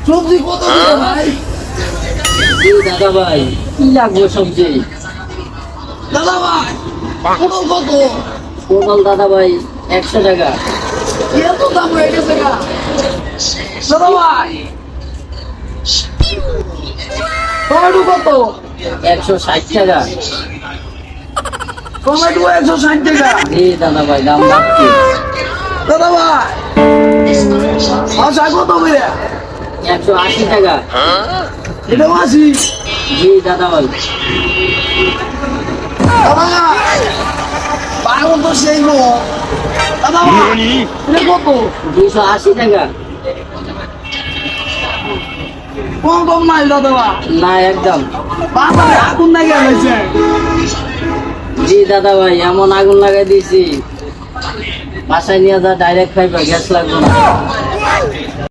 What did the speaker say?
সবজি কত করে ভাই? জি দাদা ভাই, কি লাগবে সবজি? দাদা ভাই পটল কত? পটল দাদা ভাই 100 টাকা। এত দাম হয়ে গেছে গা। দাদা ভাই টমেটো কত? 160 টাকা। টমেটো 160 টাকা। জি দাদা ভাই, দাম বাড়ছে। দাদা ভাই আশা কত করে? 180 টাকা। এটা মাসি। জি দাদা ভাই। দাদা ভাই পাগল তো সেই গো। দাদা ভাই এটা কত? 280 টাকা। কম কম নাই দাদা ভাই। না একদম। বাজারে আগুন নাই গেছে। জি দাদা ভাই, এমন আগুন লাগাই দিয়েছি, বাসায় নিয়ে যা ডাইরেক্ট খাইবা, গ্যাস লাগবে না।